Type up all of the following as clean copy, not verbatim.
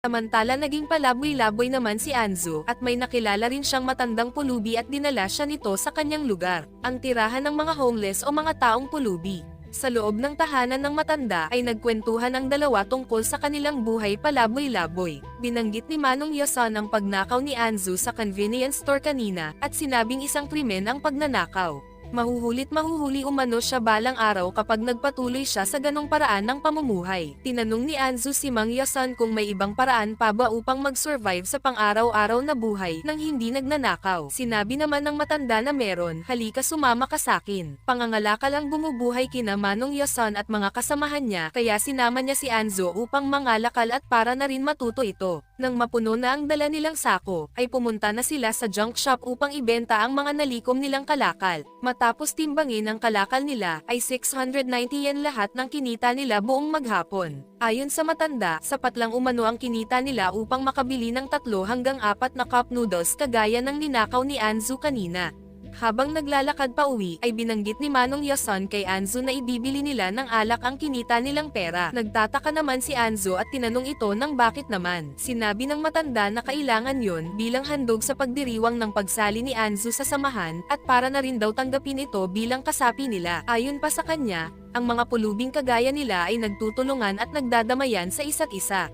Samantala naging palaboy-laboy naman si Anzu at may nakilala rin siyang matandang pulubi at dinala siya nito sa kanyang lugar, ang tirahan ng mga homeless o mga taong pulubi. Sa loob ng tahanan ng matanda ay nagkwentuhan ang dalawa tungkol sa kanilang buhay palaboy-laboy. Binanggit ni Manong Yason ang pagnakaw ni Anzu sa convenience store kanina at sinabing isang krimen ang pagnanakaw. Mahuhuli umano siya balang araw kapag nagpatuloy siya sa ganong paraan ng pamumuhay. Tinanong ni Anzu si Mang Yason kung may ibang paraan pa ba upang mag-survive sa pang-araw-araw na buhay nang hindi nagnanakaw. Sinabi naman ng matanda na meron, halika sumama ka sakin. Pangangalakal ang bumubuhay kina Manong Yason at mga kasamahan niya, kaya sinama niya si Anzu upang mangalakal at para na rin matuto ito. Nang mapuno na ang dala nilang sako, ay pumunta na sila sa junk shop upang ibenta ang mga nalikom nilang kalakal. Matapos timbangin ang kalakal nila, ay 690 yen lahat ng kinita nila buong maghapon. Ayon sa matanda, sapat lang umano ang kinita nila upang makabili ng 3 hanggang 4 na cup noodles kagaya ng ninakaw ni Anzu kanina. Habang naglalakad pa uwi, ay binanggit ni Manong Yason kay Anzu na ibibili nila ng alak ang kinita nilang pera. Nagtataka naman si Anzu at tinanong ito ng bakit naman. Sinabi ng matanda na kailangan yon bilang handog sa pagdiriwang ng pagsali ni Anzu sa samahan at para na rin daw tanggapin ito bilang kasapi nila. Ayon pa sa kanya, ang mga pulubing kagaya nila ay nagtutulungan at nagdadamayan sa isa't isa.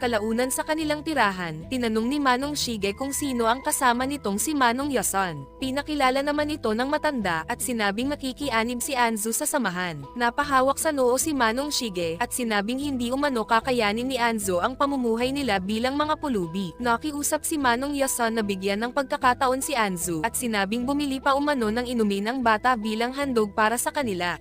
Kalaunan sa kanilang tirahan, tinanong ni Manong Shige kung sino ang kasama nitong si Manong Yason. Pinakilala naman ito ng matanda at sinabing makikianib si Anzu sa samahan. Napahawak sa noo si Manong Shige at sinabing hindi umano kakayanin ni Anzu ang pamumuhay nila bilang mga pulubi. Nakiusap si Manong Yason na bigyan ng pagkakataon si Anzu at sinabing bumili pa umano ng inumin ang bata bilang handog para sa kanila.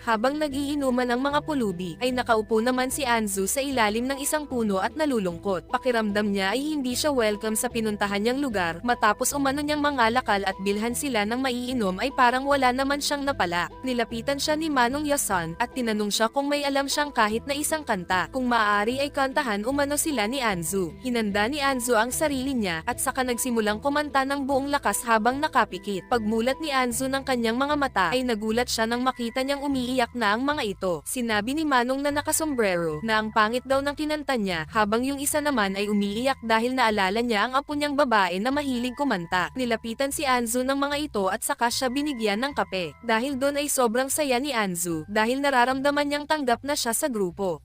Habang nagiinuman ang mga pulubi, ay nakaupo naman si Anzu sa ilalim ng isang puno at nalulungkot. Pakiramdam niya ay hindi siya welcome sa pinuntahan niyang lugar, matapos umano niyang mangalakal at bilhan sila ng maiinom ay parang wala naman siyang napala. Nilapitan siya ni Manong Yason at tinanong siya kung may alam siyang kahit na isang kanta. Kung maaari ay kantahan umano sila ni Anzu. Hinanda ni Anzu ang sarili niya at saka nagsimulang kumanta ng buong lakas habang nakapikit. Pagmulat ni Anzu ng kanyang mga mata ay nagulat siya nang makita niyang umiiyak na ang mga ito. Sinabi ni Manong na nakasombrero na ang pangit daw ng kinanta niya, habang yung isa naman ay umiiyak dahil naalala niya ang apo niyang babae na mahilig kumanta. Nilapitan si Anzu ng mga ito at saka siya binigyan ng kape. Dahil doon ay sobrang saya ni Anzu dahil nararamdaman niyang tanggap na siya sa grupo.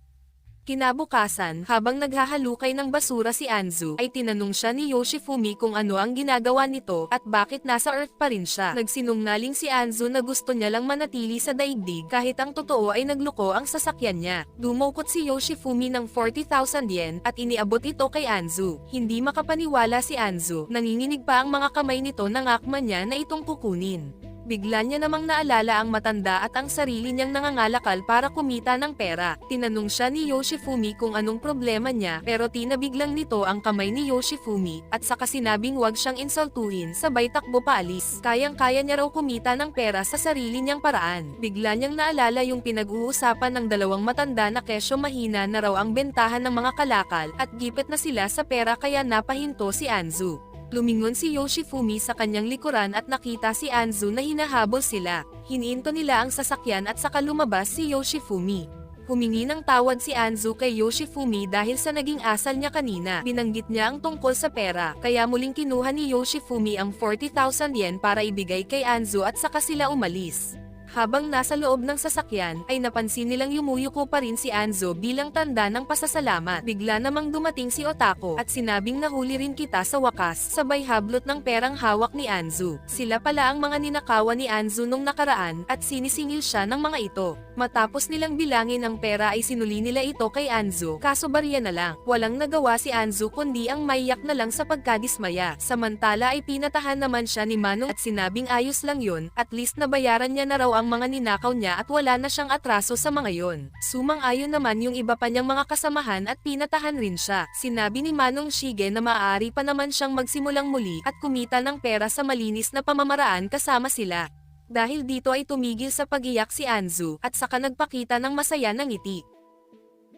Kinabukasan, habang naghahalukay ng basura si Anzu, ay tinanong siya ni Yoshifumi kung ano ang ginagawa nito at bakit nasa Earth pa rin siya. Nagsinungaling si Anzu na gusto niya lang manatili sa daigdig kahit ang totoo ay nagloko ang sasakyan niya. Dumukot si Yoshifumi ng 40,000 yen at iniabot ito kay Anzu. Hindi makapaniwala si Anzu, nanginginig pa ang mga kamay nito ng akma niya na itong kukunin. Bigla niya namang naalala ang matanda at ang sarili niyang nangangalakal para kumita ng pera. Tinanong siya ni Yoshifumi kung anong problema niya pero tinabig lang nito ang kamay ni Yoshifumi at saka sinabing wag siyang insultuhin sabay takbo paalis. Kayang-kaya niya raw kumita ng pera sa sarili niyang paraan. Bigla niyang naalala yung pinag-uusapan ng dalawang matanda na kesyo mahina na raw ang bentahan ng mga kalakal at gipit na sila sa pera kaya napahinto si Anzu. Lumingon si Yoshifumi sa kanyang likuran at nakita si Anzu na hinahabol sila. Hinihinto nila ang sasakyan at saka lumabas si Yoshifumi. Humingi ng tawad si Anzu kay Yoshifumi dahil sa naging asal niya kanina. Binanggit niya ang tungkol sa pera, kaya muling kinuha ni Yoshifumi ang 40,000 yen para ibigay kay Anzu at saka sila umalis. Habang nasa loob ng sasakyan, ay napansin nilang yumuyuko pa rin si Anzu bilang tanda ng pasasalamat. Bigla namang dumating si Otako at sinabing nahuli rin kita sa wakas, sabay hablot ng perang hawak ni Anzu. Sila pala ang mga ninakawan ni Anzu nung nakaraan at sinisingil siya ng mga ito. Matapos nilang bilangin ang pera ay sinuli nila ito kay Anzu, kaso barya na lang. Walang nagawa si Anzu kundi ang maiyak na lang sa pagkadismaya. Samantala ay pinatahan naman siya ni Manong at sinabing ayos lang yun, at least nabayaran niya na raw ang mga ninakaw niya at wala na siyang atraso sa mga yon. Sumang-ayon naman yung iba pa niyang mga kasamahan at pinatahan rin siya. Sinabi ni Manong Shige na maaari pa naman siyang magsimulang muli at kumita ng pera sa malinis na pamamaraan kasama sila. Dahil dito ay tumigil sa pag-iyak si Anzu at saka nagpakita ng masaya na ngiti.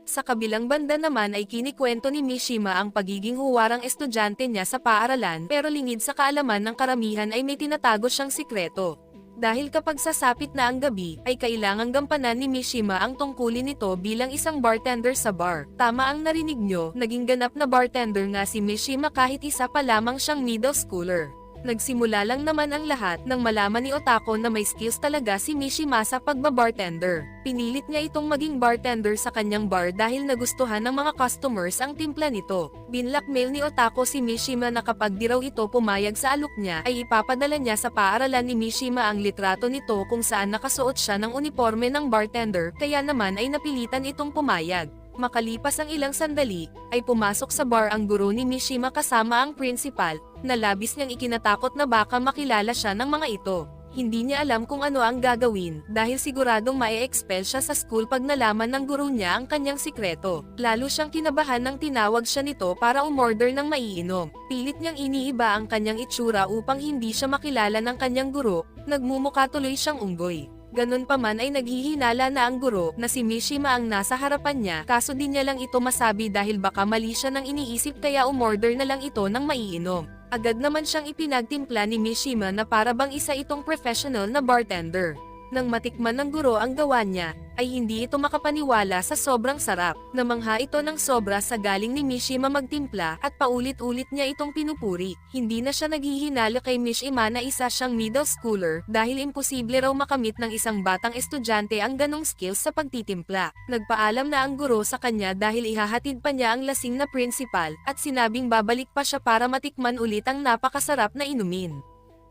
Sa kabilang banda naman ay kinikwento ni Mishima ang pagiging huwarang estudyante niya sa paaralan pero lingid sa kaalaman ng karamihan ay may tinatago siyang sikreto. Dahil kapag sasapit na ang gabi, ay kailangang gampanan ni Mishima ang tungkulin nito bilang isang bartender sa bar. Tama ang narinig nyo, naging ganap na bartender nga si Mishima kahit isa pa lamang siyang middle schooler. Nagsimula lang naman ang lahat nang malaman ni Otako na may skills talaga si Mishima sa pagbabartender. Pinilit niya itong maging bartender sa kanyang bar dahil nagustuhan ng mga customers ang timpla nito. Binlockmail ni Otako si Mishima na kapag di raw ito pumayag sa alok niya ay ipapadala niya sa paaralan ni Mishima ang litrato nito kung saan nakasuot siya ng uniforme ng bartender, kaya naman ay napilitan itong pumayag. Makalipas ang ilang sandali, ay pumasok sa bar ang guro ni Mishima kasama ang principal, na labis niyang ikinatakot na baka makilala siya ng mga ito. Hindi niya alam kung ano ang gagawin, dahil siguradong mae-expel siya sa school pag nalaman ng guro niya ang kanyang sikreto. Lalo siyang kinabahan nang tinawag siya nito para umorder ng maiinom. Pilit niyang iniiba ang kanyang itsura upang hindi siya makilala ng kanyang guro, nagmumuka tuloy siyang unggoy. Ganun pa man ay naghihinala na ang guro na si Mishima ang nasa harapan niya, kaso di niya lang ito masabi dahil baka mali siya ng iniisip kaya umorder na lang ito ng maiinom. Agad naman siyang ipinagtimpla ni Mishima na para bang isa itong professional na bartender. Nang matikman ng guro ang gawa niya, ay hindi ito makapaniwala sa sobrang sarap. Namangha ito ng sobra sa galing ni Mishima magtimpla at paulit-ulit niya itong pinupuri. Hindi na siya naghihinala kay Mishima na isa siyang middle schooler dahil imposible raw makamit ng isang batang estudyante ang ganong skills sa pagtitimpla. Nagpaalam na ang guro sa kanya dahil ihahatid pa niya ang lasing na principal at sinabing babalik pa siya para matikman ulit ang napakasarap na inumin.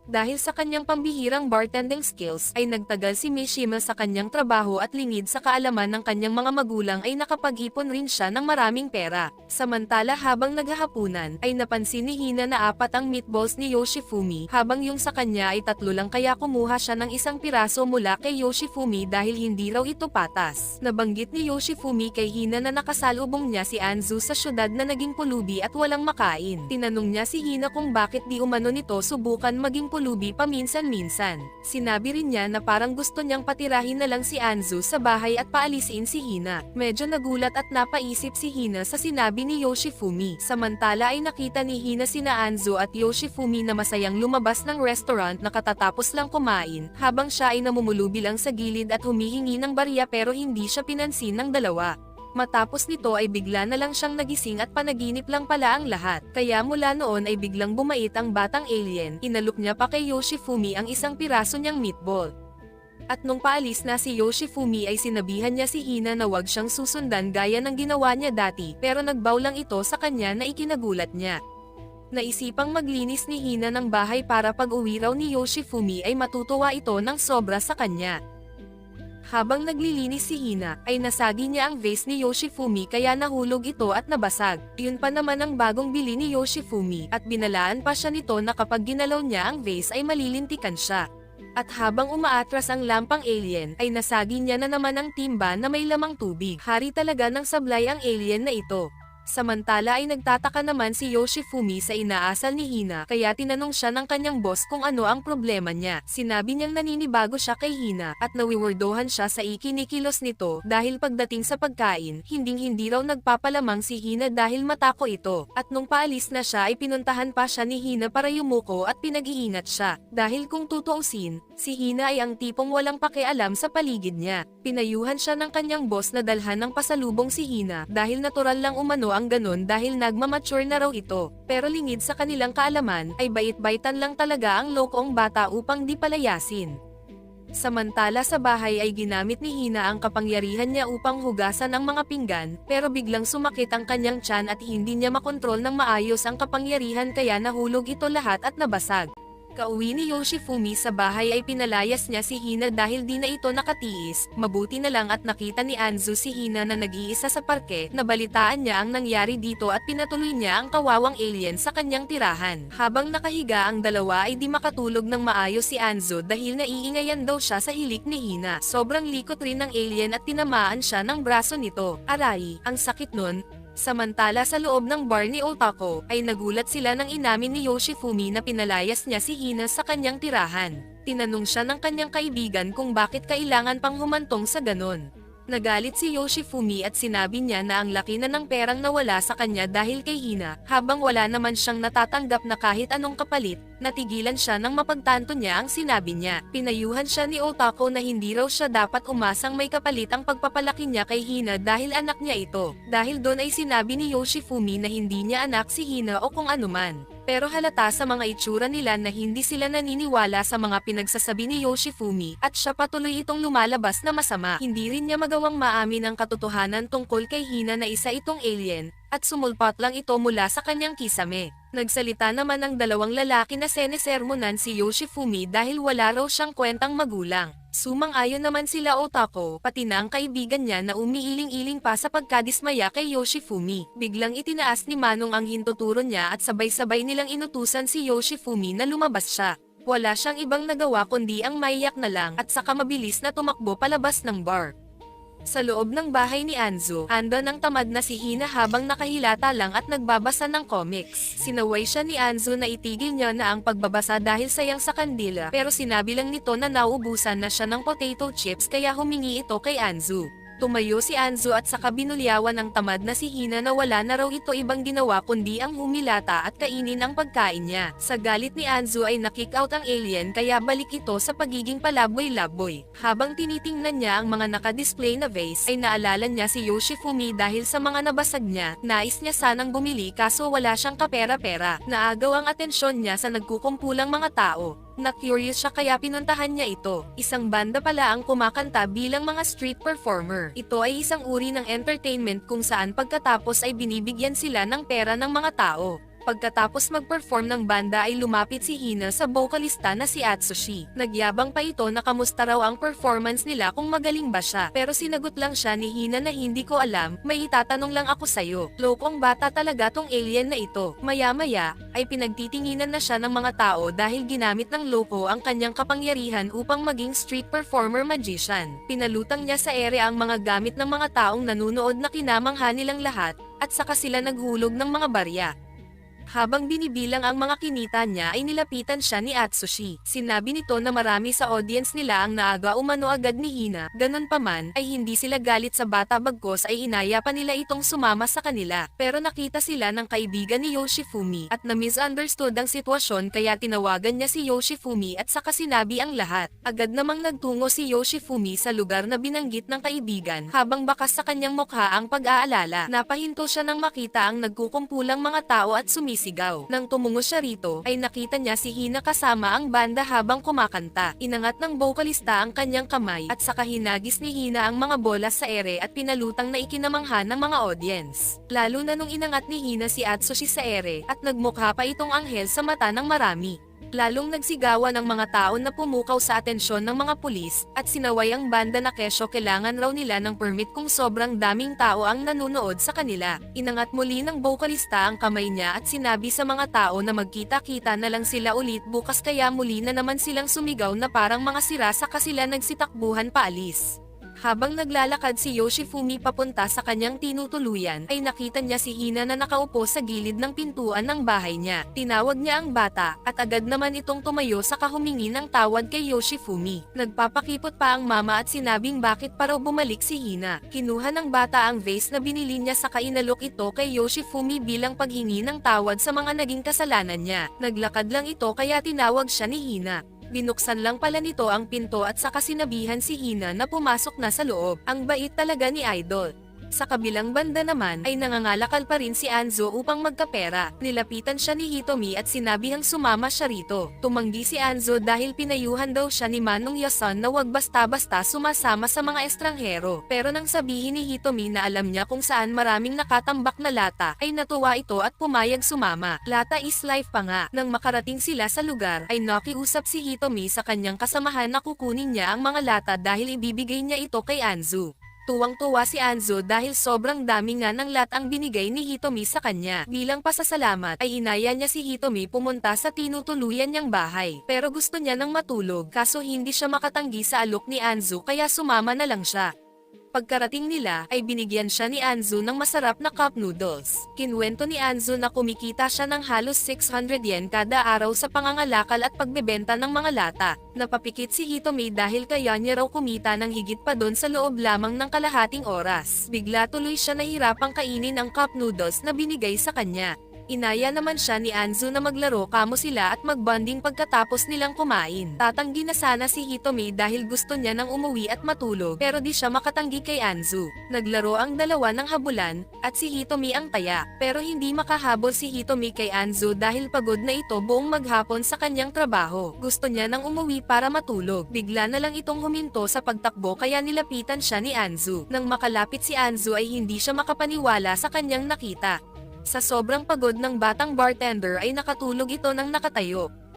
Dahil sa kanyang pambihirang bartending skills ay nagtagal si Mishima sa kanyang trabaho at lingid sa kaalaman ng kanyang mga magulang ay nakapag-ipon rin siya ng maraming pera. Samantala habang naghahapunan ay napansin ni Hina na 4 ang meatballs ni Yoshifumi habang yung sa kanya ay 3 lang kaya kumuha siya ng isang piraso mula kay Yoshifumi dahil hindi raw ito patas. Nabanggit ni Yoshifumi kay Hina na nakasalubong niya si Anzu sa syudad na naging pulubi at walang makain. Tinanong niya si Hina kung bakit di umano nito subukan maging pulubi paminsan-minsan. Sinabi rin niya na parang gusto niyang patirahin na lang si Anzu sa bahay at paalisin si Hina. Medyo nagulat at napaisip si Hina sa sinabi ni Yoshifumi. Samantala ay nakita ni Hina sina Anzu at Yoshifumi na masayang lumabas ng restaurant na katatapos lang kumain, habang siya ay namumulubi lang sa gilid at humihingi ng barya pero hindi siya pinansin ng dalawa. Matapos nito ay bigla na lang siyang nagising at panaginip lang pala ang lahat. Kaya mula noon ay biglang bumait ang batang alien, inalok niya pa kay Yoshifumi ang isang piraso niyang meatball. At nung paalis na si Yoshifumi ay sinabihan niya si Hina na wag siyang susundan gaya ng ginawa niya dati, pero nagbaw lang ito sa kanya na ikinagulat niya. Naisipang maglinis ni Hina ng bahay para pag-uwi raw ni Yoshifumi ay matutuwa ito ng sobra sa kanya. Habang naglilinis si Hina, ay nasagi niya ang vase ni Yoshifumi kaya nahulog ito at nabasag. Yun pa naman ang bagong bili ni Yoshifumi at binalaan pa siya nito na kapag ginalaw niya ang vase ay malilintikan siya. At habang umaatras ang lampang alien, ay nasagi niya na naman ang timba na may lamang tubig. Hari talaga ng sablay ang alien na ito. Samantala ay nagtataka naman si Yoshifumi sa inaasal ni Hina kaya tinanong siya ng kanyang boss kung ano ang problema niya. Sinabi niyang naninibago siya kay Hina at nawiwordohan siya sa ikinikilos nito dahil pagdating sa pagkain, hindi raw nagpapalamang si Hina dahil matako ito. At nung paalis na siya ay pinuntahan pa siya ni Hina para yumuko at pinag-iingat siya. Dahil kung tutuusin, si Hina ay ang tipong walang pakialam sa paligid niya. Pinayuhan siya ng kanyang boss na dalhan ng pasalubong si Hina dahil natural lang umano ang ganon dahil nagmamature na raw ito. Pero lingid sa kanilang kaalaman ay bait-baitan lang talaga ang lokong bata upang di palayasin. Samantala sa bahay ay ginamit ni Hina ang kapangyarihan niya upang hugasan ang mga pinggan, pero biglang sumakit ang kanyang tiyan at hindi niya makontrol ng maayos ang kapangyarihan kaya nahulog ito lahat at nabasag. Kauwi ni Yoshifumi sa bahay ay pinalayas niya si Hina dahil di na ito nakatiis. Mabuti na lang at nakita ni Anzu si Hina na nag-iisa sa parke, nabalitaan niya ang nangyari dito at pinatuloy niya ang kawawang alien sa kanyang tirahan. Habang nakahiga ang dalawa ay di makatulog ng maayos si Anzu dahil naiingayan daw siya sa hilik ni Hina. Sobrang likot rin ng alien at tinamaan siya ng braso nito. Aray, ang sakit nun. Samantala sa loob ng bar ni Otako, ay nagulat sila nang inamin ni Yoshifumi na pinalayas niya si Hina sa kanyang tirahan. Tinanong siya ng kanyang kaibigan kung bakit kailangan pang humantong sa ganon. Nagalit si Yoshifumi at sinabi niya na ang laki na ng perang nawala sa kanya dahil kay Hina, habang wala naman siyang natatanggap na kahit anong kapalit, Natigilan siya nang mapagtanto niya ang sinabi niya. Pinayuhan siya ni Otako na hindi raw siya dapat umasang may kapalit ang pagpapalaki niya kay Hina dahil anak niya ito. Dahil doon ay sinabi ni Yoshifumi na hindi niya anak si Hina o kung anuman. Pero halata sa mga itsura nila na hindi sila naniniwala sa mga pinagsasabi ni Yoshifumi at siya patuloy itong lumalabas na masama. Hindi rin niya magawang maamin ang katotohanan tungkol kay Hina na isa itong alien, at sumulpat lang ito mula sa kanyang kisame. Nagsalita naman ang dalawang lalaki na senesermonan si Yoshifumi dahil wala raw siyang kwentang magulang. Sumang-ayon naman sila Otako, pati na ang kaibigan niya na umiiling-iling pa sa pagkadismaya kay Yoshifumi. Biglang itinaas ni Manong ang hintuturo niya at sabay-sabay nilang inutusan si Yoshifumi na lumabas siya. Wala siyang ibang nagawa kundi ang maiyak na lang at saka mabilis na tumakbo palabas ng bar. Sa loob ng bahay ni Anzo, andon ang tamad na si Hina habang nakahilata lang at nagbabasa ng comics. Sinaway siya ni Anzo na itigil niya na ang pagbabasa dahil sayang sa kandila, pero sinabi lang nito na nauubusan na siya ng potato chips kaya humingi ito kay Anzo. Tumayo si Anzo at saka binulyawan ng tamad na si Hina na wala na raw ito ibang ginawa kundi ang humilata at kainin ang pagkain niya. Sa galit ni Anzo ay nakick out ang alien kaya balik ito sa pagiging palaboy-laboy. Habang tinitingnan niya ang mga nakadisplay na vase ay naalala niya si Yoshifumi dahil sa mga nabasag niya. Nais niya sanang bumili kaso wala siyang kapera-pera. Naagaw ang atensyon niya sa nagkukumpulang mga tao. Na-curious siya kaya pinuntahan niya ito. Isang banda pala ang kumakanta bilang mga street performer. Ito ay isang uri ng entertainment kung saan pagkatapos ay binibigyan sila ng pera ng mga tao. Pagkatapos mag-perform ng banda ay lumapit si Hina sa vocalista na si Atsushi. Nagyabang pa ito na kamusta raw ang performance nila kung magaling ba siya. Pero sinagot lang siya ni Hina na hindi ko alam, may itatanong lang ako sayo. Lokong bata talaga tong alien na ito. Maya-maya, ay pinagtitinginan na siya ng mga tao dahil ginamit ng loko ang kanyang kapangyarihan upang maging street performer magician. Pinalutang niya sa ere ang mga gamit ng mga taong nanunood na kinamangha nilang lahat, at saka sila naghulog ng mga barya. Habang binibilang ang mga kinita niya ay nilapitan siya ni Atsushi. Sinabi nito na marami sa audience nila ang naaga umano agad ni Hina. Ganon pa man, ay hindi sila galit sa bata bagkos ay inaya pa nila itong sumama sa kanila. Pero nakita sila ng kaibigan ni Yoshifumi at na-misunderstood ang sitwasyon kaya tinawagan niya si Yoshifumi at saka sinabi ang lahat. Agad namang nagtungo si Yoshifumi sa lugar na binanggit ng kaibigan habang bakas sa kanyang mukha ang pag-aalala. Napahinto siya nang makita ang nagkukumpulang mga tao at sumisigaw. Nang tumungo siya rito, ay nakita niya si Hina kasama ang banda habang kumakanta. Inangat ng vocalista ang kanyang kamay at saka hinagis ni Hina ang mga bola sa ere at pinalutang na ikinamangha ng mga audience. Lalo na nung inangat ni Hina si Atsushi sa ere at nagmukha pa itong anghel sa mata ng marami. Lalong nagsigawan ang mga tao na pumukaw sa atensyon ng mga pulis, at sinaway ang banda na kesyo kailangan raw nila ng permit kung sobrang daming tao ang nanunood sa kanila. Inangat muli ng vocalista ang kamay niya at sinabi sa mga tao na magkita-kita na lang sila ulit bukas kaya muli na naman silang sumigaw na parang mga sira saka sila nagsitakbuhan paalis. Habang naglalakad si Yoshifumi papunta sa kanyang tinutuluyan, ay nakita niya si Hina na nakaupo sa gilid ng pintuan ng bahay niya. Tinawag niya ang bata, at agad naman itong tumayo sa humingi ng tawad kay Yoshifumi. Nagpapakipot pa ang mama at sinabing bakit pa raw bumalik si Hina. Kinuha ng bata ang vase na binili niya sa inalok ito kay Yoshifumi bilang paghingi ng tawad sa mga naging kasalanan niya. Naglakad lang ito kaya tinawag siya ni Hina. Binuksan lang pala nito ang pinto at saka sinabihan si Hina na pumasok na sa loob. Ang bait talaga ni Idol. Sa kabilang banda naman ay nangangalakal pa rin si Anzo upang magkapera. Nilapitan siya ni Hitomi at sinabihang sumama siya rito. Tumanggi si Anzo dahil pinayuhan daw siya ni Manong Yasan na wag basta-basta sumasama sa mga estranghero. Pero nang sabihin ni Hitomi na alam niya kung saan maraming nakatambak na lata, ay natuwa ito at pumayag sumama. Lata is life pa nga. Nang makarating sila sa lugar, ay nakiusap si Hitomi sa kanyang kasamahan na kukunin niya ang mga lata dahil ibibigay niya ito kay Anzo. Tuwang-tuwa si Anzo dahil sobrang dami nga ng lat ang binigay ni Hitomi sa kanya. Bilang pasasalamat ay inaya niya si Hitomi pumunta sa tinutuluyan niyang bahay. Pero gusto niya nang matulog kaso hindi siya makatanggi sa alok ni Anzo kaya sumama na lang siya. Pagkarating nila, ay binigyan siya ni Anzo ng masarap na cup noodles. Kinwento ni Anzo na kumikita siya ng halos 600 yen kada araw sa pangangalakal at pagbebenta ng mga lata. Napapikit si Hitomi dahil kaya niya raw kumita ng higit pa doon sa loob lamang ng kalahating oras. Bigla tuloy siya nahirapang kainin ang cup noodles na binigay sa kanya. Inaya naman siya ni Anzu na maglaro kamo sila at magbonding pagkatapos nilang kumain. Tatanggi na sana si Hitomi dahil gusto niya nang umuwi at matulog pero di siya makatanggi kay Anzu. Naglaro ang dalawa ng habulan at si Hitomi ang taya pero hindi makahabol si Hitomi kay Anzu dahil pagod na ito buong maghapon sa kanyang trabaho. Gusto niya nang umuwi para matulog. Bigla na lang itong huminto sa pagtakbo kaya nilapitan siya ni Anzu. Nang makalapit si Anzu ay hindi siya makapaniwala sa kanyang nakita. Sa sobrang pagod ng batang bartender ay nakatulog ito nang nakatayo.